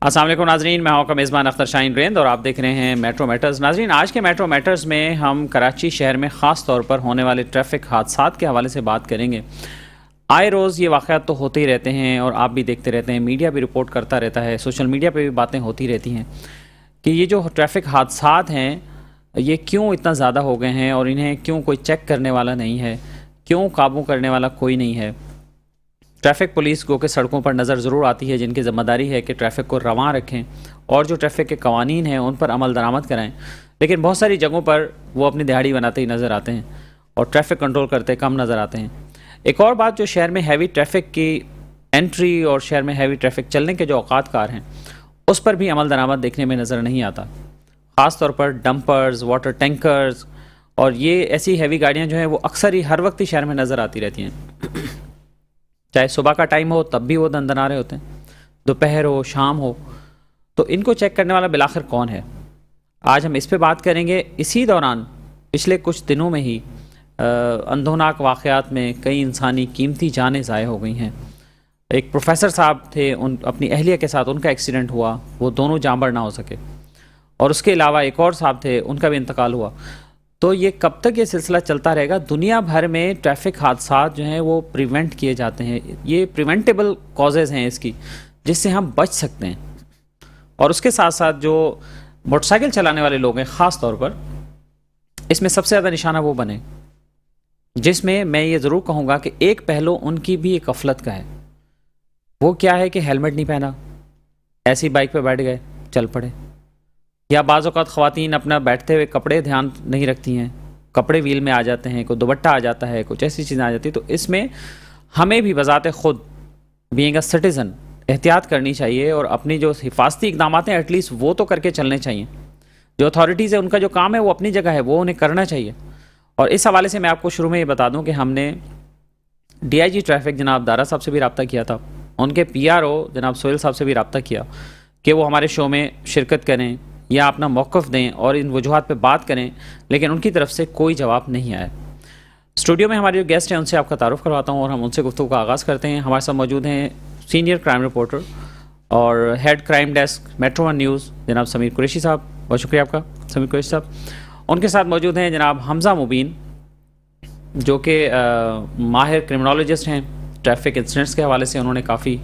अस्सलाम वालेकुम नाजरीन, मैं आपका मेज़बान अख्तर शाहीन रेंद और आप देख रहे हैं मेट्रो मैटर्स। नाजरीन, आज के मेट्रो मैटर्स में हम कराची शहर में ख़ास तौर पर होने वाले ट्रैफिक हादसात के हवाले से बात करेंगे। आए रोज़ ये वाक़यात तो होते ही रहते हैं और आप भी देखते रहते हैं, मीडिया भी रिपोर्ट करता रहता है, सोशल मीडिया पर भी बातें होती रहती हैं कि ये जो ट्रैफिक हादसात हैं ये क्यों इतना ज़्यादा हो गए हैं और इन्हें क्यों कोई चेक करने वाला नहीं है, क्यों काबू करने वाला कोई नहीं है। ट्रैफिक पुलिस को के सड़कों पर नज़र ज़रूर आती है, जिनकी ज़िम्मेदारी है कि ट्रैफ़िक को रवां रखें और जो ट्रैफ़िक के कवानीन हैं उन पर अमल दरामद कराएं, लेकिन बहुत सारी जगहों पर वो अपनी दिहाड़ी बनाते ही नज़र आते हैं और ट्रैफ़िक कंट्रोल करते कम नज़र आते हैं। एक और बात, जो शहर में हैवी ट्रैफिक की एंट्री और शहर में हैवी ट्रैफिक चलने के जो औकात कार हैं उस पर भी अमल दरामद देखने में नज़र नहीं आता। ख़ास तौर पर डंपर्स, वाटर टैंकर्स और ये ऐसी हैवी गाड़ियाँ जो हैं वो अक्सर ही हर वक्त ही शहर में नज़र आती रहती हैं। चाहे सुबह का टाइम हो तब भी वो दंदना रहे होते हैं, दोपहर हो शाम हो, तो इनको चेक करने वाला बिलाखिर कौन है? आज हम इस पे बात करेंगे। इसी दौरान पिछले कुछ दिनों में ही अंधोनाक वाक़यात में कई इंसानी कीमती जानें ज़ाय हो गई हैं। एक प्रोफेसर साहब थे, उन अपनी अहलिया के साथ उनका एक्सीडेंट हुआ, वो दोनों जांबर ना हो सके, और उसके अलावा एक और साहब थे, उनका भी इंतकाल हुआ। तो ये कब तक ये सिलसिला चलता रहेगा? दुनिया भर में ट्रैफिक हादसात जो हैं वो प्रिवेंट किए जाते हैं, ये प्रिवेंटेबल कॉजेज़ हैं इसकी, जिससे हम बच सकते हैं। और उसके साथ साथ जो मोटरसाइकिल चलाने वाले लोग हैं ख़ास तौर पर, इसमें सबसे ज़्यादा निशाना वो बने जिसमें मैं ये ज़रूर कहूँगा कि एक पहलू उनकी भी एक गफलत का है। वो क्या है कि हेलमेट नहीं पहना, ऐसी बाइक पर बैठ गए, चल पड़े। या बाज़ औक़ात ख़वातीन अपना बैठते हुए कपड़े ध्यान नहीं रखती हैं, कपड़े व्हील में आ जाते हैं, कोई दुपट्टा आ जाता है, कुछ ऐसी चीज़ें आ जाती हैं। तो इसमें हमें भी बज़ाते ख़ुद बीइंग अ सिटीज़न एहतियात करनी चाहिए और अपनी जो हिफाजती इक़दाम हैं एटलीस्ट वो तो करके चलने चाहिए। जो अथॉरिटीज़ है उनका जो काम है वो अपनी जगह है, वो उन्हें करना चाहिए। और इस हवाले से मैं आपको शुरू में ये बता दूँ कि हमने DIG ट्रैफ़िक जनाब दारा साहब से भी रब्ता किया था, उनके PRO जनाब सोहेल साहब से भी रब्ता किया कि वो हमारे शो में शिरकत करें या अपना मौक़िफ़ दें और इन वजूहात पे बात करें, लेकिन उनकी तरफ से कोई जवाब नहीं आया। स्टूडियो में हमारे जो गेस्ट हैं उनसे आपका तारुफ़ करवाता हूँ और हम उनसे गुफ्तगू का आगाज़ करते हैं। हमारे साथ मौजूद हैं सीनियर क्राइम रिपोर्टर और head crime desk metro one news जनाब समीर कुरैशी साहब, बहुत शुक्रिया आपका समीर कुरैशी साहब। उनके साथ मौजूद हैं जनाब हमज़ा मुबीन, जो कि माहिर क्रिमिनोलॉजिस्ट हैं, ट्रैफिक इंसिडेंट्स के हवाले से उन्होंने काफ़ी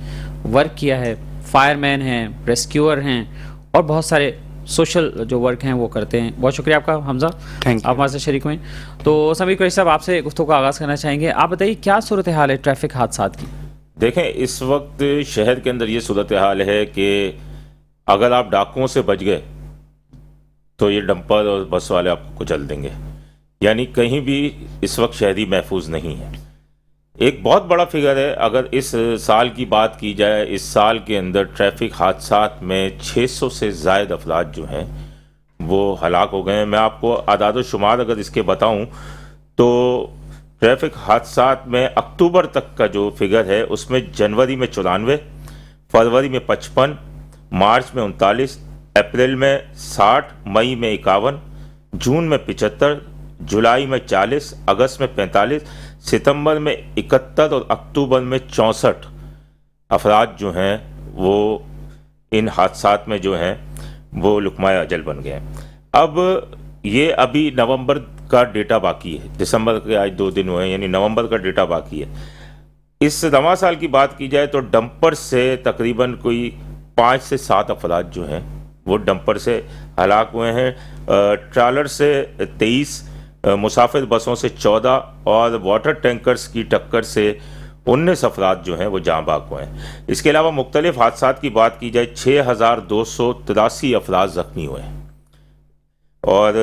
वर्क किया है, फायरमैन हैं, रेस्क्यूअर हैं और बहुत सारे सोशल जो वर्क हैं वो करते हैं। बहुत शुक्रिया आपका हमज़ा, आप हमारे साथ शरीक हुए। तो समीर कुरैशी साहब, आपसे गुफ्तगू का आगाज़ करना चाहेंगे। आप बताइए क्या सूरत हाल है ट्रैफिक हादसात की? देखें, इस वक्त शहर के अंदर ये सूरत हाल है कि अगर आप डाकुओं से बच गए तो ये डंपर और बस वाले आपको कुचल देंगे, यानी कहीं भी इस वक्त शहरी महफूज नहीं है। एक बहुत बड़ा फिगर है, अगर इस साल की बात की जाए, इस साल के अंदर ट्रैफिक हादसात में 600 से ज़ायद अफराद जो हैं वो हलाक हो गए हैं। मैं आपको आदाद शुमार अगर इसके बताऊं तो ट्रैफिक हादसात में अक्टूबर तक का जो फिगर है उसमें जनवरी में 94, फरवरी में 55, मार्च में 39, अप्रैल में 60, मई में 51, जून में 75, जुलाई में 40, अगस्त में 45, सितंबर में 71 और अक्टूबर में 64 अफराद जो हैं वो इन हादसात में जो हैं वो लुकमाए अजल बन गए हैं। अब ये अभी नवंबर का डेटा बाकी है, दिसंबर के आज 2 दिन हुए हैं, यानी नवंबर का डेटा बाकी है। इस रवां साल की बात की जाए तो डंपर से तकरीबन कोई 5 से 7 अफराद जो हैं वो डंपर से हलाक हुए हैं, ट्रालर से 23, मुसाफिर बसों से 14 और वाटर टैंकर्स की टक्कर से 19 अफराद जो हैं वो जाँ बाग हुए हैं। इसके अलावा मुख्तलिफ हादसात की बात की जाए 6283 अफराद ज़ख्मी हुए हैं और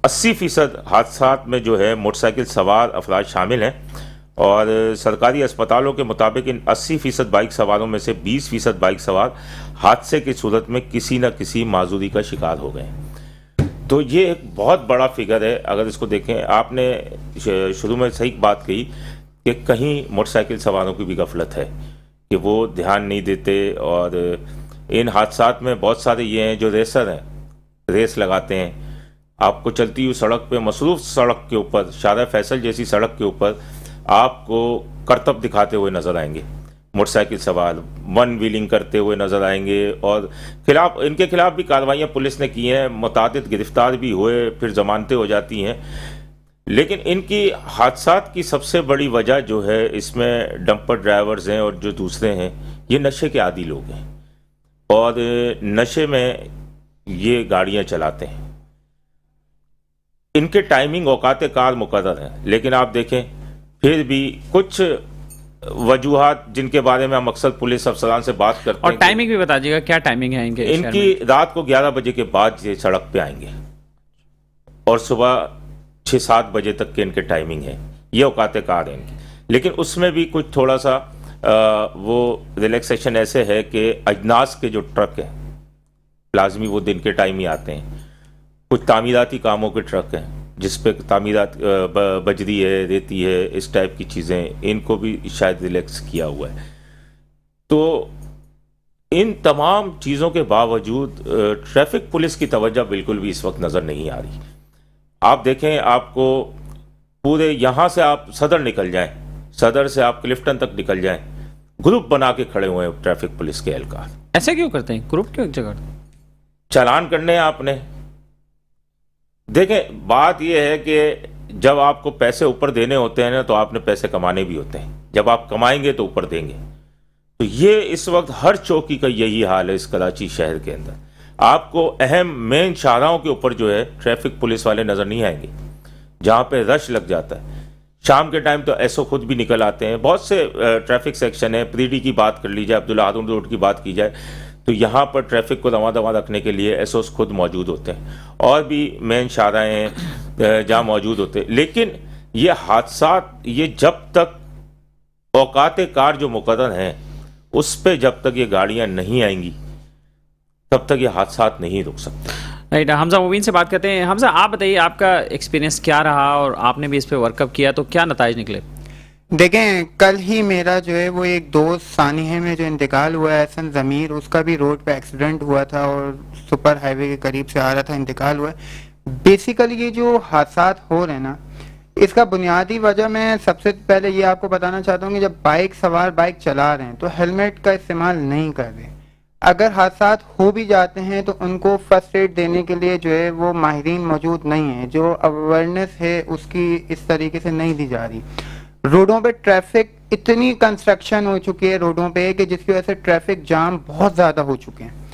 80% हादसात में जो है मोटरसाइकिल सवार अफराद शामिल हैं और सरकारी अस्पतालों के मुताबिक इन 80% बाइक सवारों में से 20% बाइक सवार हादसे की सूरत में किसी न किसी माजूरी का शिकार हो गए हैं। तो ये एक बहुत बड़ा फिगर है। अगर इसको देखें, आपने शुरू में सही बात कही कि कहीं मोटरसाइकिल सवारों की भी गफलत है कि वो ध्यान नहीं देते और इन हादसात में बहुत सारे ये हैं जो रेसर हैं, रेस लगाते हैं। आपको चलती हुई सड़क पे, मसरूफ़ सड़क के ऊपर, शारा फैसल जैसी सड़क के ऊपर आपको करतब दिखाते हुए नज़र आएंगे, मोटरसाइकिल सवार वन व्हीलिंग करते हुए नजर आएंगे, और इनके खिलाफ भी कार्रवाइयाँ पुलिस ने की हैं, मुतअद्दिद गिरफ्तार भी हुए, फिर जमानतें हो जाती हैं। लेकिन इनकी हादसात की सबसे बड़ी वजह जो है इसमें डंपर ड्राइवर्स हैं और जो दूसरे हैं, ये नशे के आदी लोग हैं और नशे में ये गाड़ियां चलाते हैं। इनके टाइमिंग औकात कार मुकर्रर है, लेकिन आप देखें फिर भी कुछ वजूहात जिनके बारे में हम अक्सर पुलिस अफसरान से बात करते हैं। और टाइमिंग भी बता दीजिएगा, क्या टाइमिंग है इनके? इनकी रात को 11 बजे के बाद ये सड़क पे आएंगे और सुबह 6-7 बजे तक के इनके टाइमिंग है। ये औकात कार है इनकी, लेकिन उसमें भी कुछ थोड़ा सा वो रिलैक्सेशन ऐसे है कि अजनास के जो ट्रक हैं लाजमी वो दिन के टाइम ही आते हैं। कुछ तामीराती कामों के ट्रक हैं जिस पे तामीरात बजरी है, रेती है, इस टाइप की चीज़ें, इनको भी शायद रिलैक्स किया हुआ है। तो इन तमाम चीज़ों के बावजूद ट्रैफिक पुलिस की तवज्जो बिल्कुल भी इस वक्त नज़र नहीं आ रही। आप देखें, आपको पूरे यहाँ से आप सदर निकल जाएं, सदर से आप क्लिफ्टन तक निकल जाएं, ग्रुप बना के खड़े हुए हैं ट्रैफिक पुलिस के एहलकार। ऐसे क्यों करते हैं? ग्रुप क्यों एक जगह? चालान करने हैं आपने। देखें, बात यह है कि जब आपको पैसे ऊपर देने होते हैं ना, तो आपने पैसे कमाने भी होते हैं। जब आप कमाएंगे तो ऊपर देंगे। तो ये इस वक्त हर चौकी का यही हाल है इस कराची शहर के अंदर। आपको अहम मेन शाहराहों के ऊपर जो है ट्रैफिक पुलिस वाले नज़र नहीं आएंगे, जहाँ पे रश लग जाता है। शाम के टाइम तो एसओ खुद भी निकल आते हैं। बहुत से ट्रैफिक सेक्शन है, प्रीडी की बात कर ली जाए, अब्दुल्ला हारून रोड की बात की जाए, तो यहाँ पर ट्रैफिक को रवां दवा रखने के लिए एसओस खुद मौजूद होते हैं और भी मेन शाहराहें हैं जहाँ मौजूद होते हैं। लेकिन ये हादसात, ये जब तक औकात कार जो मुकर्रर हैं उस पर जब तक ये गाड़ियाँ नहीं आएंगी तब तक ये हादसात नहीं रुक सकते। राइट, हमजा मुबीन से बात करते हैं। हमजा, आप बताइए, आपका एक्सपीरियंस क्या रहा और आपने भी इस पे वर्कअप किया तो क्या नताइज निकले? देखें, कल ही मेरा जो है वो एक दोस्त सानिहे में जो इंतकाल हुआ है, एहसन ज़मीर, उसका भी रोड पे एक्सीडेंट हुआ था और सुपर हाईवे के करीब से आ रहा था, इंतकाल हुआ है। बेसिकली ये जो हादसात हो रहे हैं ना, इसका बुनियादी वजह मैं सबसे पहले ये आपको बताना चाहता हूँ कि जब बाइक सवार बाइक चला रहे हैं तो हेलमेट का इस्तेमाल नहीं कर रहे। अगर हादसात हो भी जाते हैं तो उनको फर्स्ट एड देने के लिए जो है वो माहिरीन मौजूद नहीं है, जो अवेयरनेस है उसकी इस तरीके से नहीं दी जा रही। रोडों पे ट्रैफिक, इतनी कंस्ट्रक्शन हो चुकी है रोडों पे कि जिसकी वजह से ट्रैफिक जाम बहुत ज़्यादा हो चुके हैं।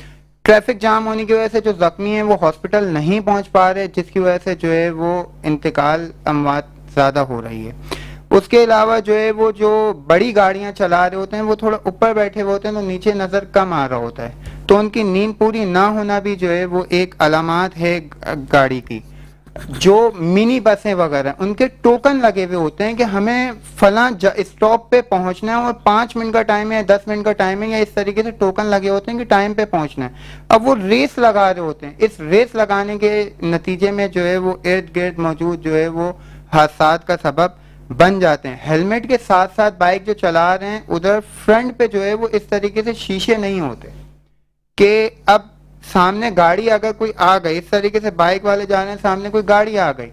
ट्रैफिक जाम होने की वजह से जो जख्मी हैं वो हॉस्पिटल नहीं पहुंच पा रहे, जिसकी वजह से जो है वो इंतकाल अमवात ज़्यादा हो रही है। उसके अलावा जो है वो जो बड़ी गाड़ियां चला रहे होते हैं वो थोड़ा ऊपर बैठे हुए होते हैं तो नीचे नज़र कम आ रहा होता है, तो उनकी नींद पूरी ना होना भी जो है वो एक अलामत है गाड़ी की। जो मिनी बसें वगैरह, उनके टोकन लगे हुए होते हैं कि हमें फला स्टॉप पे पहुंचना है और 5 मिनट का टाइम है, 10 मिनट का टाइम है, या इस तरीके से टोकन लगे होते हैं कि टाइम पे पहुंचना है। अब वो रेस लगा रहे होते हैं। इस रेस लगाने के नतीजे में जो है वो इर्द गिर्द मौजूद जो है वो हादसात का सबब बन जाते हैं। हेलमेट के साथ साथ बाइक जो चला रहे हैं उधर फ्रंट पे जो है वो इस तरीके से शीशे नहीं होते कि अब सामने गाड़ी अगर कोई आ गई, इस तरीके से बाइक वाले जा रहे हैं, सामने कोई गाड़ी आ गई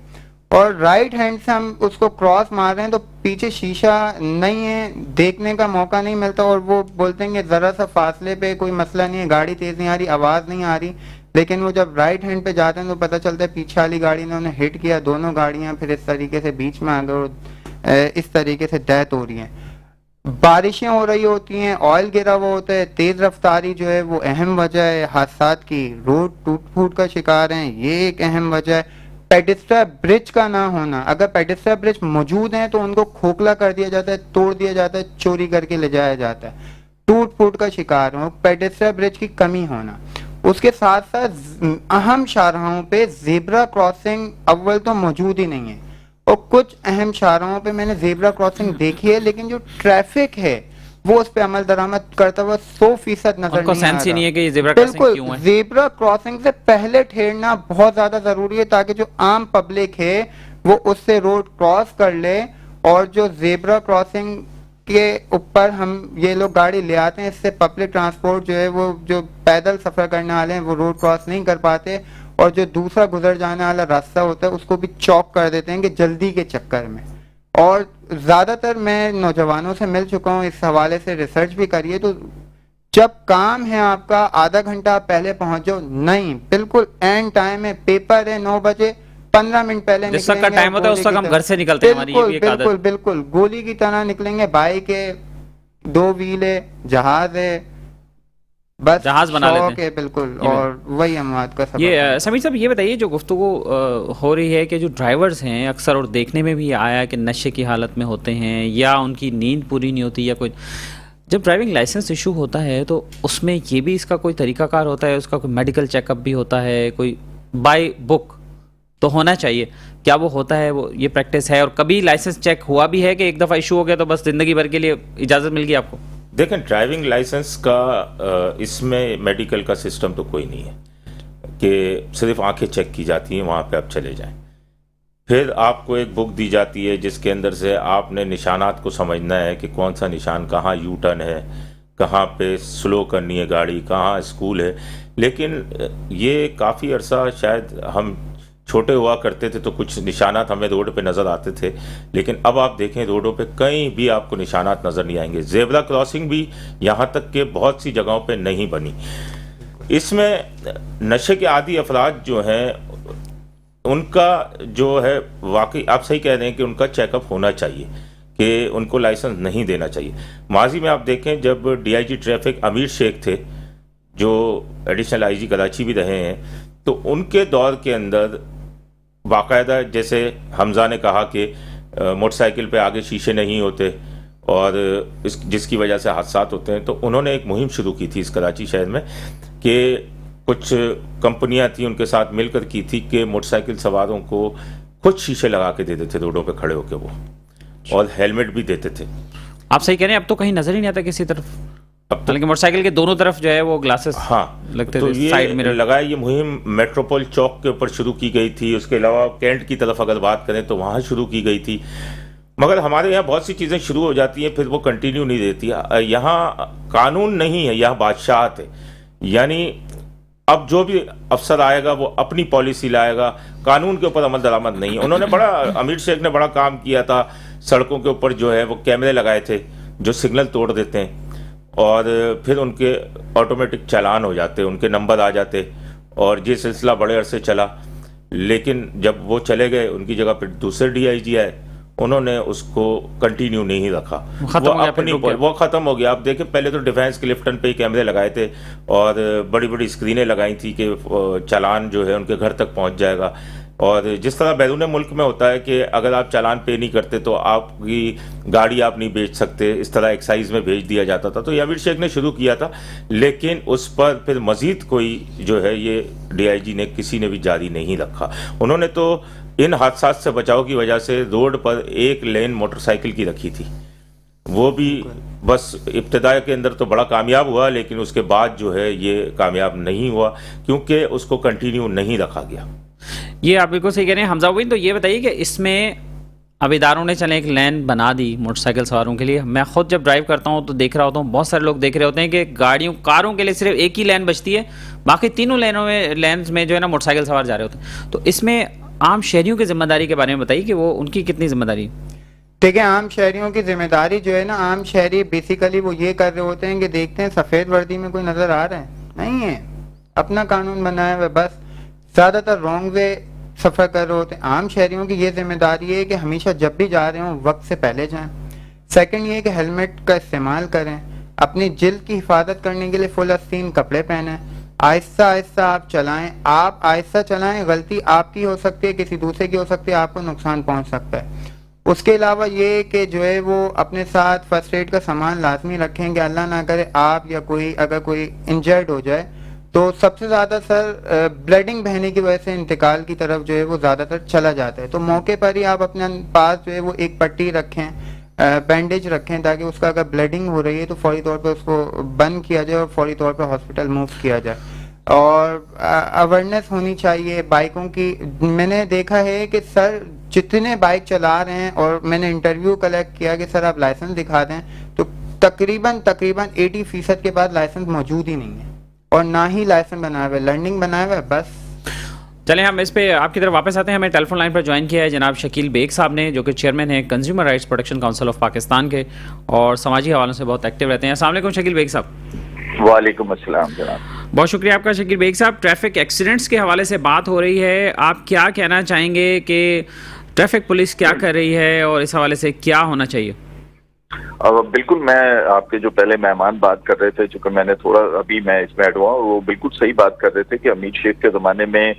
और राइट हैंड से हम उसको क्रॉस मार रहे हैं तो पीछे शीशा नहीं है, देखने का मौका नहीं मिलता और वो बोलते हैं कि जरा सा फासले पे कोई मसला नहीं है, गाड़ी तेज नहीं आ रही, आवाज नहीं आ रही। लेकिन वो जब राइट हैंड पे जाते हैं तो पता चलता है पीछे वाली गाड़ी ने उन्हें हिट किया, दोनों गाड़ियां फिर इस तरीके से बीच में आ गए और इस तरीके से डेथ हो रही है। बारिशें हो रही होती हैं, ऑयल गिरा हुआ होता है, तेज रफ्तारी जो है वो अहम वजह है हादसात की। रोड टूट फूट का शिकार हैं, ये एक अहम वजह है। पेडिस्ट्रा ब्रिज का ना होना, अगर पेडिस्ट्रा ब्रिज मौजूद है तो उनको खोखला कर दिया जाता है, तोड़ दिया जाता है, चोरी करके ले जाया जाता है। टूट फूट का शिकार हो, पेडिस्ट्रा ब्रिज की कमी होना। उसके साथ साथ अहम शाहराहों पे जेब्रा क्रॉसिंग अव्वल तो मौजूद ही नहीं है और कुछ अहम शाहराहों पे मैंने जेब्रा क्रॉसिंग देखी है, लेकिन जो ट्रैफिक है वो उस पे अमल दरामद करता हुआ 100% नजर नहीं आ रहा। नहीं है कि जेब्रा क्रॉसिंग क्यों है? जेब्रा क्रॉसिंग से पहले ठहरना बहुत ज्यादा जरूरी है ताकि जो आम पब्लिक है वो उससे रोड क्रॉस कर ले, और जो जेब्रा क्रॉसिंग के ऊपर हम ये लोग गाड़ी ले आते हैं, इससे पब्लिक ट्रांसपोर्ट जो है वो जो पैदल सफर करने वाले हैं वो रोड क्रॉस नहीं कर पाते और जो दूसरा गुजर जाने वाला रास्ता होता है उसको भी चौक कर देते हैं कि जल्दी के चक्कर में। और ज़्यादातर मैं नौजवानों से मिल चुका हूँ, इस हवाले से रिसर्च भी करिए, तो जब काम है आपका आधा घंटा आप पहले पहुंच जाओ, नहीं, बिल्कुल एंड टाइम है, पेपर है 9 बजे, 15 मिनट पहले जिस तक का निकलेंगे, टाइम होता है उस तक हम घर से निकलते हैं, हमारी ये भी एक आदत बिल्कुल बिल्कुल गोली की तरह निकलेंगे। बाइक है, 2 व्हील है, जहाज है, बस जहाज बना लेते शौक है, बिल्कुल, और वही अमवात का सबब है। ये समीर साहब ये बताइए, जो गुफ्तगू हो रही है कि जो ड्राइवर्स हैं अक्सर, और देखने में भी आया है कि नशे की हालत में होते हैं या उनकी नींद पूरी नहीं होती, या कोई जब ड्राइविंग लाइसेंस इशू होता है तो उसमें ये भी इसका कोई तरीकाकार होता है, उसका कोई मेडिकल चेकअप भी होता है, कोई बाय बुक तो होना चाहिए, क्या वो होता है, वो ये प्रैक्टिस है? और कभी लाइसेंस चेक हुआ भी है कि एक दफ़ा इशू हो गया तो बस ज़िंदगी भर के लिए इजाज़त मिल गई आपको? देखें, ड्राइविंग लाइसेंस का इसमें मेडिकल का सिस्टम तो कोई नहीं है कि सिर्फ आंखें चेक की जाती हैं, वहाँ पे आप चले जाएं। फिर आपको एक बुक दी जाती है जिसके अंदर से आपने निशानात को समझना है कि कौन सा निशान, कहाँ यू टर्न है, कहाँ पे स्लो करनी है गाड़ी, कहाँ स्कूल है। लेकिन ये काफ़ी अरसा, शायद हम छोटे हुआ करते थे तो कुछ निशानात हमें रोड पे नज़र आते थे, लेकिन अब आप देखें रोडों पे कहीं भी आपको निशानात नज़र नहीं आएंगे। जेब्रा क्रॉसिंग भी यहाँ तक कि बहुत सी जगहों पे नहीं बनी। इसमें नशे के आदी अफराद जो हैं उनका जो है, वाकई आप सही कह रहे हैं कि उनका चेकअप होना चाहिए, कि उनको लाइसेंस नहीं देना चाहिए। माजी में आप देखें जब डीआईजी ट्रैफिक अमीर शेख थे, जो एडिशनल आईजी कराची भी रहे हैं, तो उनके दौर के अंदर बाकायदा, जैसे हमजा ने कहा कि मोटरसाइकिल पे आगे शीशे नहीं होते और जिसकी वजह से हादसात होते हैं, तो उन्होंने एक मुहिम शुरू की थी इस कराची शहर में कि कुछ कंपनियां थी उनके साथ मिलकर की थी कि मोटरसाइकिल सवारों को खुद शीशे लगा के देते थे रोडों पे खड़े होकर वो, और हेलमेट भी देते थे। आप सही कह रहे हैं, अब तो कहीं नजर ही नहीं आता किसी तरफ, अब तो मोटरसाइकिल के दोनों तरफ जो है वो ग्लासेस हाँ लगते तो थे, साइड मिरर लगाया। ये मुहिम मेट्रोपोल चौक के ऊपर शुरू की गई थी, उसके अलावा कैंट की तरफ अगर बात करें तो वहाँ शुरू की गई थी। मगर हमारे यहाँ बहुत सी चीज़ें शुरू हो जाती हैं, फिर वो कंटिन्यू नहीं देती। यहाँ कानून नहीं है, यहाँ बादशाहत है। यानी अब जो भी अफसर आएगा वो अपनी पॉलिसी लाएगा, कानून के ऊपर अमल दरामद नहीं है। उन्होंने बड़ा, अमीर शेख ने बड़ा काम किया था, सड़कों के ऊपर जो है वो कैमरे लगाए थे जो सिग्नल तोड़ देते हैं, और फिर उनके ऑटोमेटिक चालान हो जाते, उनके नंबर आ जाते, और ये सिलसिला बड़े अरसे चला। लेकिन जब वो चले गए, उनकी जगह पर दूसरे डीआईजी आए, उन्होंने उसको कंटिन्यू नहीं रखा, वो ख़त्म हो गया। आप देखें, पहले तो डिफेंस के लिफ्टन पे ही कैमरे लगाए थे और बड़ी बड़ी स्क्रीनें लगाई थी कि चालान जो है उनके घर तक पहुंच जाएगा। और जिस तरह बैरून मुल्क में होता है कि अगर आप चालान पे नहीं करते तो आपकी गाड़ी आप नहीं बेच सकते, इस तरह एक्साइज में भेज दिया जाता था। तो ये अमीर शेख ने शुरू किया था, लेकिन उस पर फिर मजीद कोई जो है ये डीआईजी ने किसी ने भी जारी नहीं रखा। उन्होंने तो इन हादसात से बचाव की वजह से रोड पर एक लेन मोटरसाइकिल की रखी थी, वो भी बस इब्तिदा के अंदर तो बड़ा कामयाब हुआ, लेकिन उसके बाद जो है ये कामयाब नहीं हुआ क्योंकि उसको कंटिन्यू नहीं रखा गया। ये आप बिल्कुल सही कह रहे हैं हमजा उबीन। तो ये बताइए कि इसमें अब इदारों ने चले एक लेन बना दी मोटरसाइकिल सवारों के लिए। मैं खुद जब ड्राइव करता हूँ तो देख रहा होता हूँ, बहुत सारे लोग देख रहे होते हैं कि कारों के लिए सिर्फ एक ही लेन बचती है, बाकी तीनों लेन्स में जो है ना मोटरसाइकिल सवार जा रहे होते हैं। तो इसमें आम शहरियों की जिम्मेदारी के बारे में बताइए कि वो उनकी कितनी जिम्मेदारी? ठीक है, आम शहरियों की जिम्मेदारी जो है ना, आम शहरी बेसिकली वो ये कर रहे होते हैं कि देखते हैं सफ़ेद वर्दी में कोई नज़र आ रहा है, नहीं है, अपना कानून बनाया हुआ, बस ज़्यादातर रॉन्ग वे सफ़र कर रहे होते हैं। आम शहरियों की ये जिम्मेदारी है कि हमेशा जब भी जा रहे हों वक्त से पहले जाएं। सेकंड ये कि हेलमेट का इस्तेमाल करें, अपनी जिल्द की हिफाजत करने के लिए फुल आस्तीन कपड़े पहनें, आहिस्ता आहिस्ता आप चलाएं। आप आहिस्ता चलाएं, गलती आपकी हो सकती है, किसी दूसरे की हो सकती है, आपको नुकसान पहुंच सकता है। उसके अलावा ये कि जो है वो अपने साथ फर्स्ट एड का सामान लाजमी रखें कि अल्लाह ना करे आप या कोई अगर कोई इंजर्ड हो जाए तो सबसे ज़्यादा सर ब्लडिंग बहने की वजह से इंतकाल की तरफ जो है वो ज़्यादातर चला जाता है। तो मौके पर ही आप अपने पास जो है वो एक पट्टी रखें, बैंडेज रखें, ताकि उसका अगर ब्लीडिंग हो रही है तो फौरी तौर पे उसको बंद किया जाए और फौरी तौर पे हॉस्पिटल मूव किया जाए। और अवेयरनेस होनी चाहिए बाइकों की। मैंने देखा है कि सर जितने बाइक चला रहे हैं, और मैंने इंटरव्यू कलेक्ट किया कि सर आप लाइसेंस दिखा दें, तो तकरीबन 80% के बाद लाइसेंस मौजूद ही नहीं है, और ना ही लाइसेंस बनाया हुआ है, लर्निंग बनाया हुआ है बस। चलें हम इस पे आपकी तरफ वापस आते हैं। हमें टेलीफोन लाइन पर ज्वाइन किया है जनाब शकील बेग साहब ने, जो कि चेयरमैन हैं consumer rights protection council of Pakistan के और समाजी हवालों से बहुत एक्टिव रहते हैं। अस्सलाम वालेकुम शकील बेग साहब। वालेकुम अस्सलाम जनाब। बहुत शुक्रिया आपका शकील बेग साहब। ट्रैफिक एक्सीडेंट्स के हवाले से बात हो रही है, आप क्या कहना चाहेंगे कि ट्रैफिक पुलिस क्या कर रही है और इस हवाले से क्या होना चाहिए? बिल्कुल, मैं आपके जो पहले मेहमान बात कर रहे थे, चूंकि मैंने थोड़ा अभी मैं इसमें ऐड हुआ, वो बिल्कुल सही बात कर रहे थे कि अमीर शेख के ज़माने में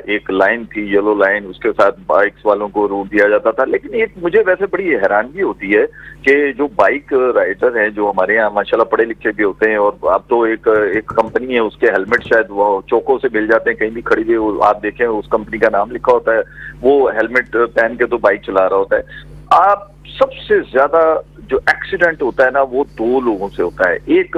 एक लाइन थी, येलो लाइन, उसके साथ बाइक्स वालों को रूट दिया जाता था। लेकिन एक मुझे वैसे बड़ी हैरानगी होती है कि जो बाइक राइडर हैं, जो हमारे यहाँ माशाल्लाह पढ़े लिखे भी होते हैं, और अब तो एक कंपनी है, उसके हेलमेट शायद वो चौकों से मिल जाते हैं, कहीं भी खड़ी हुई आप देखें उस कंपनी का नाम लिखा होता है, वो हेलमेट पहन के तो बाइक चला रहा होता है। आप सबसे ज्यादा जो एक्सीडेंट होता है ना, वो दो लोगों से होता है। एक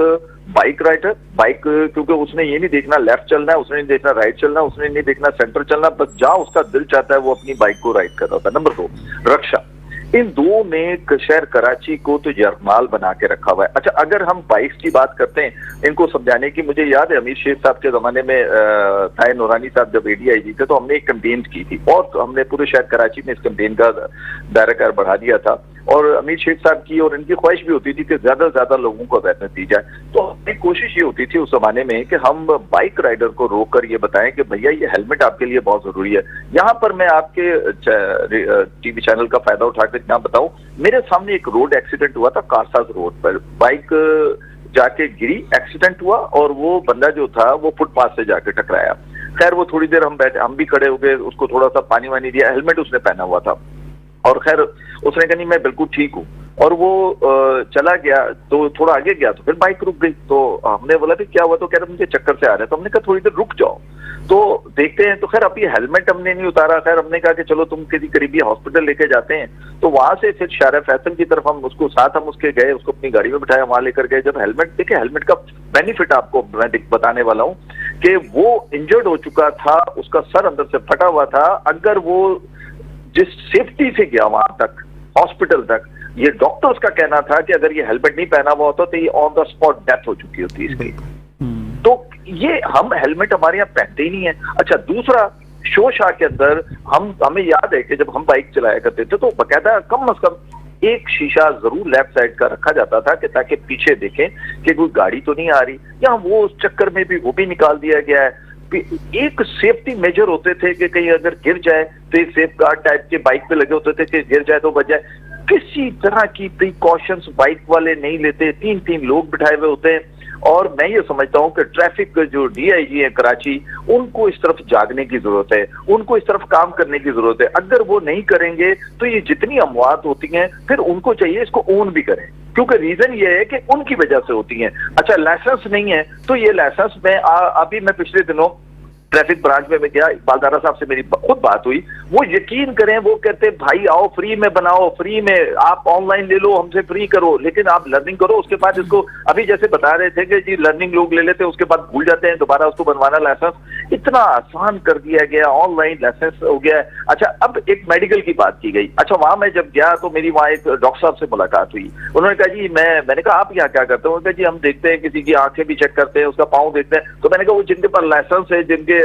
बाइक राइडर, बाइक क्योंकि उसने ये नहीं देखना लेफ्ट चलना है, उसने नहीं देखना राइट चलना, उसने नहीं देखना सेंटर चलना, बस जहां उसका दिल चाहता है वो अपनी बाइक को राइड कर रहा होता है। नंबर 2 रक्षा। इन दो ने शहर कराची को तो यरगमाल बना के रखा हुआ है। अच्छा, अगर हम बाइक्स की बात करते हैं, इनको समझाने की, मुझे याद है अमीर शेख साहब के जमाने में ताहिर नूरानी साहब जब ADIG थे, तो हमने एक कैंपेन की थी और हमने पूरे शहर कराची में इस कैंपेन का दायरा बढ़ा दिया था। और अमीर शेख साहब की और इनकी ख्वाहिश भी होती थी कि ज्यादा से ज्यादा लोगों को अवेयरनेस दी जाए। तो हमारी कोशिश ये होती थी उस जमाने में कि हम बाइक राइडर को रोक कर ये बताएं कि भैया ये हेलमेट आपके लिए बहुत जरूरी है। यहाँ पर मैं आपके TV चैनल का फायदा उठाकर यहाँ बताऊं, मेरे सामने एक रोड एक्सीडेंट हुआ था कारसाज रोड पर, बाइक जाके गिरी, एक्सीडेंट हुआ और वो बंदा जो था वो फुटपाथ से जाके टकराया। खैर वो थोड़ी देर हम भी खड़े हो गए, उसको थोड़ा सा पानी वानी दिया, हेलमेट उसने पहना हुआ था और खैर उसने कहा नहीं मैं बिल्कुल ठीक हूँ, और वो चला गया। तो थोड़ा आगे गया तो फिर बाइक रुक गई। तो हमने बोला कि क्या हुआ, तो कह रहे मुझे चक्कर से आ रहा है। तो हमने कहा थोड़ी देर रुक जाओ, तो देखते हैं। तो खैर अभी हेलमेट हमने नहीं उतारा, खैर हमने कहा कि चलो तुम किसी करीबी हॉस्पिटल लेके जाते हैं। तो वहां से फिर शारा फैसल की तरफ हम उसको साथ हम उसके गए, उसको अपनी गाड़ी में बिठाया, वहां लेकर गए। जब हेलमेट देखे, हेलमेट का बेनिफिट आपको मैं बताने वाला हूँ कि वो इंजर्ड हो चुका था, उसका सर अंदर से फटा हुआ था। अगर वो जिस सेफ्टी से गया वहां तक हॉस्पिटल तक, ये डॉक्टर्स का कहना था कि अगर ये हेलमेट नहीं पहना हुआ होता तो ये ऑन द स्पॉट डेथ हो चुकी होती इसकी। तो ये हम हेलमेट हमारे यहाँ पहनते ही नहीं है। अच्छा, दूसरा शोशा के अंदर हमें याद है कि जब हम बाइक चलाया करते थे तो बकायदा कम से कम एक शीशा जरूर लेफ्ट साइड का रखा जाता था कि ताकि पीछे देखें कि कोई गाड़ी तो नहीं आ रही, या वो उस चक्कर में भी वो भी निकाल दिया गया है। एक सेफ्टी मेजर होते थे कि कहीं अगर गिर जाए तो एक सेफ गार्ड टाइप के बाइक पे लगे होते थे कि गिर जाए तो बच जाए। किसी तरह की प्रिकॉशंस बाइक वाले नहीं लेते, 3-3 लोग बिठाए हुए होते हैं। और मैं ये समझता हूं कि ट्रैफिक जो DIG है कराची, उनको इस तरफ जागने की जरूरत है, उनको इस तरफ काम करने की जरूरत है। अगर वो नहीं करेंगे तो ये जितनी अमवात होती हैं फिर उनको चाहिए इसको ओन भी करें, क्योंकि रीजन ये है कि उनकी वजह से होती हैं। अच्छा, लाइसेंस नहीं है तो ये लाइसेंस में अभी मैं पिछले दिनों ट्रैफिक ब्रांच में मैं गया, इकबाल दारा साहब से मेरी खुद बात हुई। वो यकीन करें, वो कहते भाई आओ फ्री में बनाओ, फ्री में आप ऑनलाइन ले लो, हमसे फ्री करो, लेकिन आप लर्निंग करो। उसके बाद इसको अभी जैसे बता रहे थे कि जी लर्निंग लोग ले लेते हैं, उसके बाद भूल जाते हैं दोबारा उसको बनवाना। लाइसेंस इतना आसान कर दिया गया, ऑनलाइन लाइसेंस हो गया है। अच्छा, अब एक मेडिकल की बात की गई। अच्छा, वहां मैं जब गया तो मेरी वहां एक डॉक्टर साहब से मुलाकात हुई। उन्होंने कहा जी मैंने कहा आप यहाँ क्या करते हो? उन्होंने कहा जी हम देखते हैं, किसी की आंखें भी चेक करते हैं, उसका पाँव देखते हैं। तो मैंने कहा वो जिनके पास लाइसेंस है, जिनके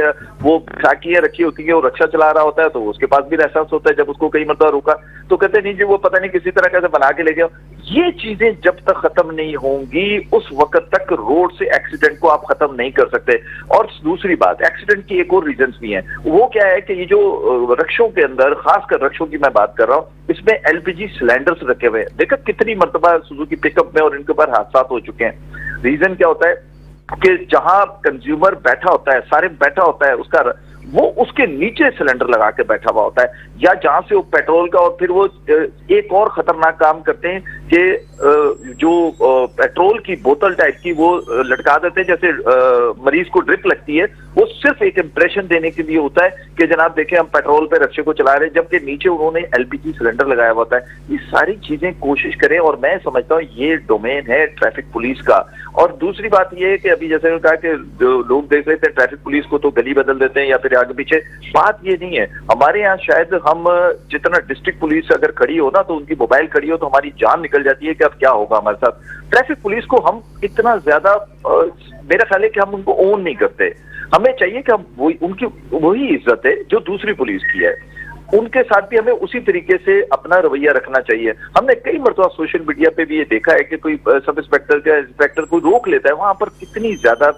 वो साकियां रखी होती है, वो रक्षा चला रहा होता है, तो उसके पास भी लाइसेंस होता है। जब उसको कई मतलब रोका तो कहते नहीं जी वो पता नहीं किसी तरह कैसे बना के ले गया। ये चीजें जब तक खत्म नहीं होंगी उस वक्त तक रोड से एक्सीडेंट को आप खत्म नहीं कर सकते। और दूसरी बात, एक्सीडेंट की एक और रीजन भी है, वो क्या है कि ये जो रक्षों के अंदर, खासकर रक्षों की मैं बात कर रहा हूँ, इसमें LPG सिलेंडर्स रखे हुए हैं। देखो कितनी मरतबा सुजुकी पिकअप में और इनके ऊपर हादसा हो चुके हैं। रीजन क्या होता है कि जहां कंज्यूमर बैठा होता है, सारे बैठा होता है, उसका वो उसके नीचे सिलेंडर लगा के बैठा हुआ होता है, या जहां से वो पेट्रोल का, और फिर वो एक और खतरनाक काम करते हैं कि जो पेट्रोल की बोतल टाइप की वो लटका देते हैं, जैसे मरीज को ड्रिप लगती है, वो सिर्फ एक इंप्रेशन देने के लिए होता है कि जनाब देखें हम पेट्रोल पे रक्षे को चला रहे हैं, जबकि नीचे उन्होंने LPG सिलेंडर लगाया होता है। ये सारी चीजें कोशिश करें, और मैं समझता हूँ ये डोमेन है ट्रैफिक पुलिस का। और दूसरी बात ये है कि अभी जैसे मैंने कहा कि जो लोग देख रहे थे ट्रैफिक पुलिस को तो गली बदल देते हैं या फिर आगे पीछे, बात ये नहीं है। हमारे यहाँ शायद हम जितना डिस्ट्रिक्ट पुलिस अगर खड़ी हो ना तो उनकी मोबाइल खड़ी हो तो हमारी जान निकल जाती है कि अब क्या होगा हमारे साथ। ट्रैफिक पुलिस को हम इतना ज्यादा मेरा ख्याल है कि हम उनको ओन नहीं करते। हमें चाहिए कि हम उनकी वही इज्जत है जो दूसरी पुलिस की है, उनके साथ भी हमें उसी तरीके से अपना रवैया रखना चाहिए। हमने कई मरतबा सोशल मीडिया पे भी ये देखा है कि कोई सब इंस्पेक्टर या इंस्पेक्टर को रोक लेता है, वहां पर कितनी ज्यादा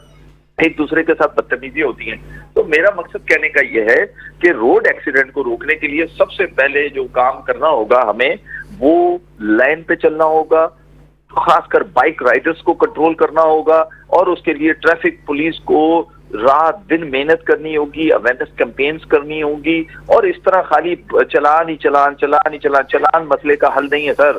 एक दूसरे के साथ बदतमीजी होती है। तो मेरा मकसद कहने का यह है कि रोड एक्सीडेंट को रोकने के लिए सबसे पहले जो काम करना होगा हमें, वो लाइन पे चलना होगा, खासकर बाइक राइडर्स को कंट्रोल करना होगा, और उसके लिए ट्रैफिक पुलिस को रात दिन मेहनत करनी होगी, अवेयरनेस कैंपेन्स करनी होगी। और इस तरह खाली चलान मसले का हल नहीं है सर,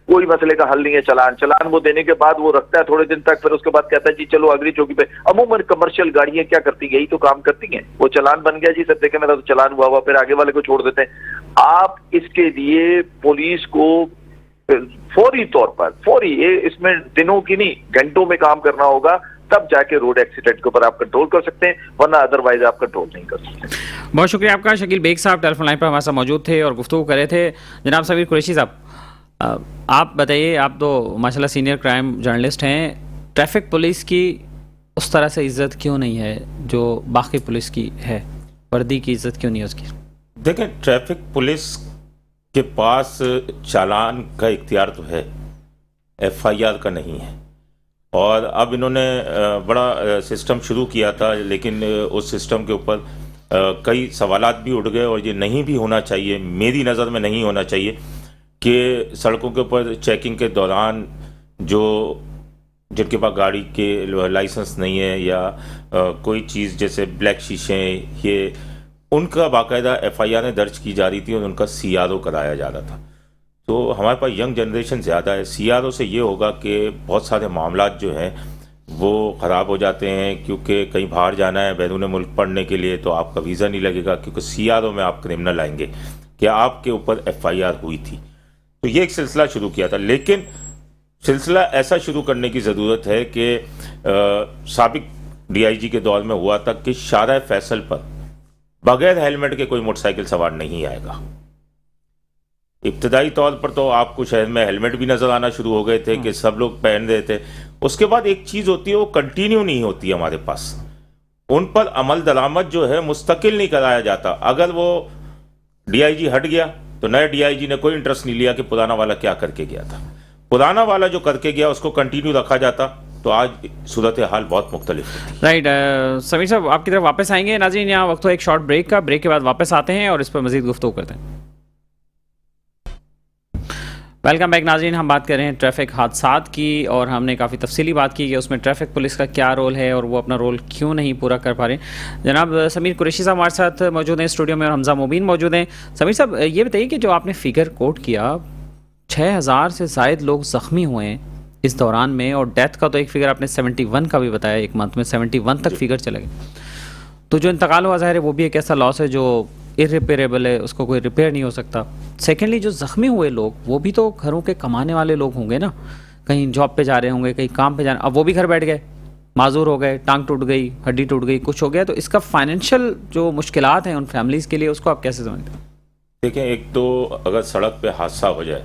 कोई मसले का हल नहीं है। चलान वो देने के बाद वो रखता है थोड़े दिन तक, फिर उसके बाद कहता है जी चलो अगली चौकी पे। अमूमन कमर्शियल गाड़ियां क्या करती है, यही तो काम करती हैं। वो चलान बन गया जी, सर देखे मेरा तो चलान हुआ, फिर आगे वाले को छोड़ देते हैं। आप इसके लिए पुलिस को फौरी तौर पर इसमें दिनों की नहीं घंटों में काम करना होगा, तब जाके रोड एक्सीडेंट के ऊपर आप कंट्रोल कर सकते हैं, वरना अदरवाइज आप कंट्रोल नहीं कर सकते। बहुत शुक्रिया आपका। शकील बेग साहब टेलीफोन लाइन पर हमारे साथ मौजूद थे और गुफ्तगू कर रहे थे। जनाब समीर कुरैशी साहब, आप बताइए, आप तो माशाल्लाह सीनियर क्राइम जर्नलिस्ट हैं, ट्रैफिक पुलिस की उस तरह से इज्जत क्यों नहीं है जो बाकी पुलिस की है? वर्दी की इज्जत क्यों नहीं है उसकी? देखें, ट्रैफिक पुलिस के पास चालान का इख्तियार तो है, FIR का नहीं है। और अब इन्होंने बड़ा सिस्टम शुरू किया था, लेकिन उस सिस्टम के ऊपर कई सवालात भी उठ गए, और ये नहीं भी होना चाहिए, मेरी नज़र में नहीं होना चाहिए कि सड़कों के ऊपर चेकिंग के दौरान जिनके पास गाड़ी के लाइसेंस नहीं है या कोई चीज़ जैसे ब्लैक शीशे, ये उनका बाकायदा FIR दर्ज की जा रही थी और उनका CRO कराया जा रहा था। तो हमारे पास यंग जनरेशन ज़्यादा है। CRO से ये होगा कि बहुत सारे मामलात जो हैं वो ख़राब हो जाते हैं, क्योंकि कहीं बाहर जाना है बैरून मुल्क पढ़ने के लिए तो आपका वीज़ा नहीं लगेगा, क्योंकि CRO में आप क्रिमिनल आएंगे कि आपके ऊपर FIR हुई थी। तो ये एक सिलसिला शुरू किया था, लेकिन सिलसिला ऐसा शुरू करने की ज़रूरत है कि साबिक DIG के दौर में हुआ था कि शारा फैसल पर बगैर हेलमेट के कोई मोटरसाइकिल सवार नहीं आएगा। इब्तदाई तौर पर तो आपको शहर में हेलमेट भी नज़र आना शुरू हो गए थे कि सब लोग पहन रहे थे। उसके बाद एक चीज़ होती है, वो कंटिन्यू नहीं होती हमारे पास, उन पर अमल दरामद जो है मुस्तकिल नहीं कराया जाता। अगर वो DIG हट गया तो नए DIG ने कोई इंटरेस्ट नहीं लिया कि पुराना वाला क्या करके गया था। पुराना वाला जो करके गया उसको कंटिन्यू रखा जाता तो आज सूरत हाल बहुत मुख्तलिफ है। राइट, समीर साहब आपकी तरफ वापस आएंगे। नाज़रीन, यहाँ वक्त हो एक शॉर्ट ब्रेक का, ब्रेक के बाद वापस आते हैं और इस पर मज़ीद गुफ्तगू करते हैं। वेलकम बैक नाज़रीन, हम बात कर रहे हैं ट्रैफिक हादसात की, और हमने काफ़ी तफसीली बात की कि उसमें ट्रैफिक पुलिस का क्या रोल है और वो अपना रोल क्यों नहीं पूरा कर पा रहे। जनाब समीर कुरैशी साहब हमारे साथ मौजूद हैं स्टूडियो में, और हमजा मुबीन मौजूद हैं। समीर साहब, ये बताइए कि जो आपने फिगर कोट किया, 6000 से ज़ायद लोग ज़ख्मी हुए हैं इस दौरान में, और डेथ का तो एक फिगर आपने 71 का भी बताया, एक मंथ में 71 तक फिगर चले गए। तो जो इंतकाल हुआ ज़ाहिर है वो भी एक ऐसा लॉस है जो इरिपेरेबल है, उसको कोई रिपेयर नहीं हो सकता। सेकेंडली, जो ज़ख्मी हुए लोग वो भी तो घरों के कमाने वाले लोग होंगे ना, कहीं जॉब पे जा रहे होंगे, कहीं काम पे जा रहे, अब वो भी घर बैठ गए, माजूर हो गए, टांग टूट गई, हड्डी टूट गई, कुछ हो गया, तो इसका फाइनेंशियल जो मुश्किलात हैं उन फैमिलीज़ के लिए, उसको आप कैसे समझते हैं? देखें, एक तो अगर सड़क पे हादसा हो जाए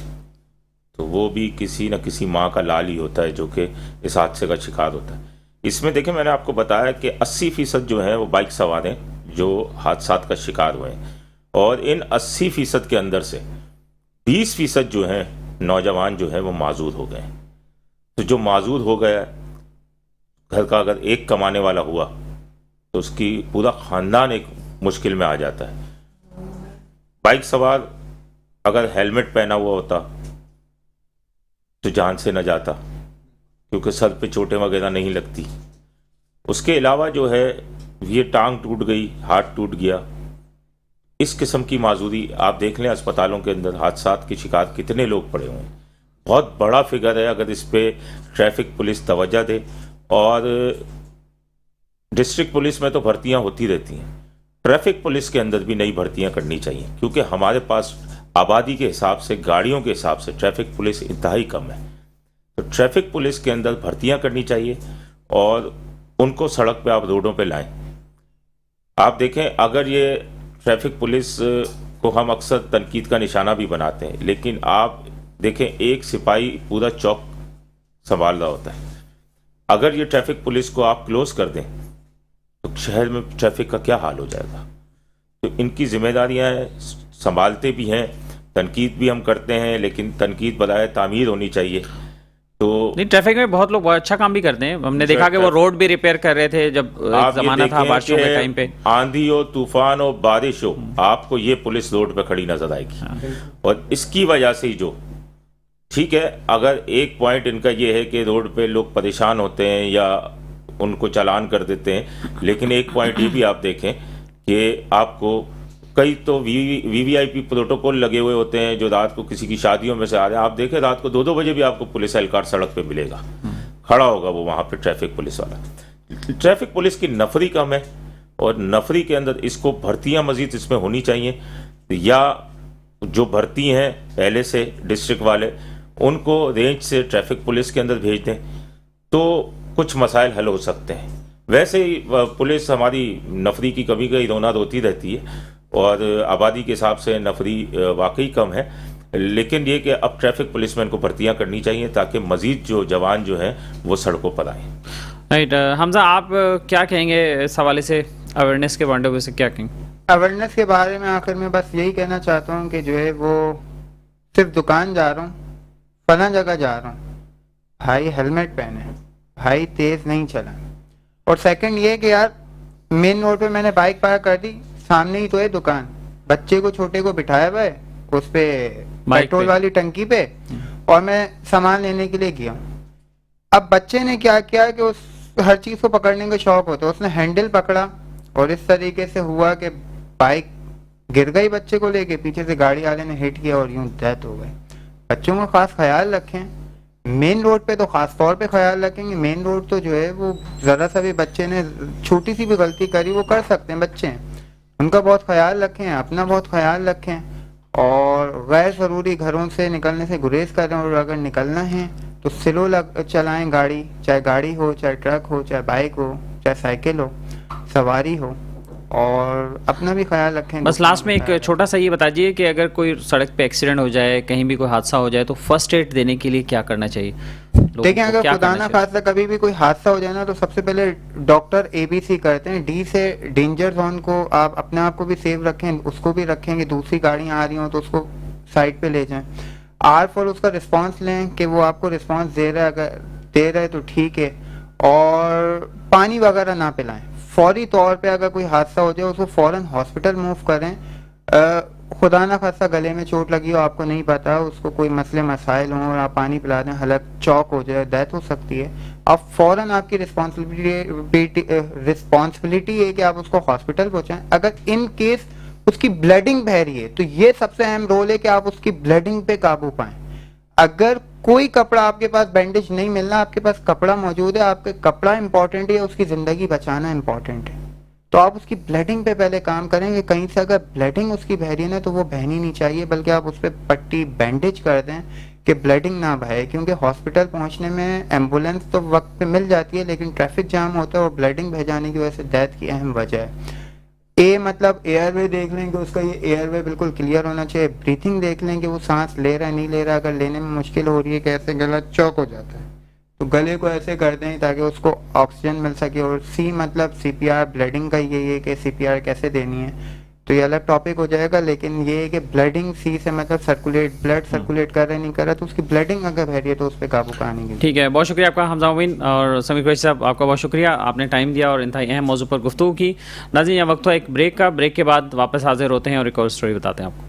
तो वो भी किसी न किसी माँ का लाल ही होता है जो कि इस हादसे का शिकार होता है। इसमें देखें, मैंने आपको बताया कि 80% जो है वो बाइक सवार हैं जो हादसात का शिकार हुए हैं, और इन 80% के अंदर से 20% जो हैं नौजवान जो है वो माजूर हो गए। तो जो माजूर हो गया, घर का अगर एक कमाने वाला हुआ तो उसकी पूरा ख़ानदान एक मुश्किल में आ जाता है। बाइक सवार अगर हेलमेट पहना हुआ होता तो जान से न जाता, क्योंकि सर पे चोटें वगैरह नहीं लगती। उसके अलावा जो है ये टांग टूट गई, हाथ टूट गया, इस किस्म की माजूरी आप देख लें अस्पतालों के अंदर हादसात के शिकार कितने लोग पड़े हुए हैं। बहुत बड़ा फिगर है। अगर इस पे ट्रैफिक पुलिस तवज्जो दे, और डिस्ट्रिक्ट पुलिस में तो भर्तियां होती रहती हैं, ट्रैफिक पुलिस के अंदर भी नई भर्तियां करनी चाहिए, क्योंकि हमारे पास आबादी के हिसाब से, गाड़ियों के हिसाब से ट्रैफिक पुलिस इंतहाई कम है। तो ट्रैफिक पुलिस के अंदर भर्तियां करनी चाहिए और उनको सड़क पे आप रोडों पे लाएं। आप देखें, अगर ये ट्रैफिक पुलिस को हम अक्सर तनकीद का निशाना भी बनाते हैं, लेकिन आप देखें एक सिपाही पूरा चौक संभाल रहा होता है। अगर ये ट्रैफिक पुलिस को आप क्लोज कर दें तो शहर में ट्रैफिक का क्या हाल हो जाएगा। तो इनकी जिम्मेदारियां संभालते भी हैं, तनकीद भी हम करते हैं, लेकिन तनकीद बजाय तामीर होनी चाहिए। तो नहीं, ट्रैफिक में बहुत लोग बहुत अच्छा काम भी करते हैं। हमने देखा कि वो रोड भी रिपेयर कर रहे थे जब आप जमाना था बारिशों के टाइम पे। आंधी हो, तूफान हो, बारिश हो, आपको ये पुलिस रोड पे खड़ी नजर आएगी। और इसकी वजह से ही जो ठीक है, अगर एक पॉइंट इनका ये है कि रोड पे लोग परेशान होते हैं या उनको चालान कर देते हैं, लेकिन एक पॉइंट ये भी आप देखें कि आपको कई तो वीवीआईपी प्रोटोकॉल लगे हुए होते हैं जो रात को किसी की शादियों में से आ रहे हैं। आप देखें रात को 2-2 बजे भी आपको पुलिस एहलकार सड़क पे मिलेगा, खड़ा होगा वो वहाँ पे ट्रैफिक पुलिस वाला। ट्रैफिक पुलिस की नफरी कम है और नफरी के अंदर इसको भर्तियाँ मजीद इसमें होनी चाहिए, या जो भर्ती हैं पहले से डिस्ट्रिक्ट वाले उनको रेंज से ट्रैफिक पुलिस के अंदर भेज दें तो कुछ मसाइल हल हो सकते हैं। वैसे ही पुलिस हमारी नफरी की कभी कभी रोना रोती रहती है और आबादी के हिसाब से नफरी वाकई कम है, लेकिन ये कि अब ट्रैफिक पुलिस में इनको भर्तियाँ करनी चाहिए ताकि मजीद जो जवान जो हैं वो सड़कों पर आएँ। राइट, हमजा आप क्या कहेंगे इस हवाले से, अवेयरनेस के पॉइंट ऑफ व्यू से क्या कहेंगे? अवेयरनेस के बारे में आखिर में बस यही कहना चाहता हूँ कि जो है वो सिर्फ दुकान जा रहा हूँ, फला जगह जा रहा हूँ, भाई हेलमेट पहने, भाई तेज नहीं चला। और सेकंड ये कि यार मेन रोड पे मैंने बाइक पार्क कर दी, सामने ही तो है दुकान, बच्चे को छोटे को बिठाया हुआ है उस पे पेट्रोल वाली टंकी पे, और मैं सामान लेने के लिए गया। अब बच्चे ने क्या किया कि उस हर चीज को पकड़ने का शौक होता है, उसने हैंडल पकड़ा और इस तरीके से हुआ कि बाइक गिर गई, बच्चे को लेके पीछे से गाड़ी वाले ने हिट किया और यूं डेथ हो गई। बच्चों का खास ख्याल रखें, मेन रोड पे तो खास तौर पे ख्याल रखेंगे। मेन रोड तो जो है वो जरा सा भी बच्चे ने छोटी सी भी गलती करी वो कर सकते हैं, बच्चे हैं, उनका बहुत ख्याल रखें, अपना बहुत ख्याल रखें और गैर ज़रूरी घरों से निकलने से गुरेज करें। और अगर निकलना है तो स्लो चलाएं गाड़ी, चाहे गाड़ी हो, चाहे ट्रक हो, चाहे बाइक हो, चाहे साइकिल हो, सवारी हो, और अपना भी ख्याल रखें। बस लास्ट में एक छोटा सा ये बताइए कि अगर कोई सड़क पे एक्सीडेंट हो जाए, कहीं भी कोई हादसा हो जाए, तो फर्स्ट एड देने के लिए क्या करना चाहिए? देखिए, अगर खुदा ना खास्ता कभी भी कोई हादसा हो जाए ना, तो सबसे पहले डॉक्टर ABC करते हैं। D से डेंजर जोन को आप अपने आप को भी सेव रखें, उसको भी रखें कि दूसरी गाड़ियां आ रही हो तो उसको साइड पे ले जाएं। R फॉर उसका रिस्पांस लें कि वो आपको रिस्पांस दे रहा है, अगर दे रहा है तो ठीक है। और पानी वगैरह ना पिलाएं, फौरी तौर पे अगर कोई हादसा हो जाए उसको फौरन हॉस्पिटल मूव करें। खुदा ना खासा गले में चोट लगी हो, आपको नहीं पता, उसको कोई मसले मसाइल हों और आप पानी पिला दें, हलक चौक हो जाए, डेथ हो सकती है। अब फौरन आपकी रिस्पॉन्सिबिलिटी है कि आप उसको हॉस्पिटल पहुंचाएं। अगर इन केस उसकी ब्लडिंग बह रही है तो ये सबसे अहम रोल है कि आप उसकी ब्लडिंग पे काबू पाएं। अगर कोई कपड़ा आपके पास, बैंडेज नहीं मिलना, आपके पास कपड़ा मौजूद है, आपके कपड़ा इंपॉर्टेंट है, उसकी जिंदगी बचाना इंपॉर्टेंट है, तो आप उसकी ब्लडिंग पे पहले काम करेंगे। कहीं से अगर ब्लडिंग उसकी बह रही है ना तो वो बहनी नहीं चाहिए, बल्कि आप उस पर पट्टी बैंडेज कर दें कि ब्लडिंग ना बहे। क्योंकि हॉस्पिटल पहुंचने में एम्बुलेंस तो वक्त पे मिल जाती है, लेकिन ट्रैफिक जाम होता है और ब्लडिंग बह जाने की वजह से डेथ की अहम वजह है। मतलब एयरवे देख लें कि उसका ये एयरवे बिल्कुल क्लियर होना चाहिए। ब्रीथिंग देख लें कि वो सांस ले रहा है नहीं ले रहा, अगर लेने में मुश्किल हो रही है, कैसे गला चौक हो जाता है, तो गले को ऐसे कर दें ताकि उसको ऑक्सीजन मिल सके। और मतलब CPR, ब्लडिंग का ये है कि CPR कैसे देनी है, तो ये अलग टॉपिक हो जाएगा। लेकिन ये है कि ब्लडिंग C से मतलब सर्कुलेट, ब्लड सर्कुलेट कर रहा है नहीं कर रहा, तो उसकी ब्लडिंग अगर बह रही है तो उस पर काबू पाने के। ठीक है, बहुत शुक्रिया आपका हमजा मोमिन और समीर कुरैशी साहब, आपका बहुत शुक्रिया, आपने टाइम दिया और इंतहाई अहम मौजू पर गुफ्तगू की। नाज़रीन, यहाँ वक्त हो एक ब्रेक का, ब्रेक के बाद वापस हाजिर होते हैं और एक और स्टोरी बताते हैं आपको।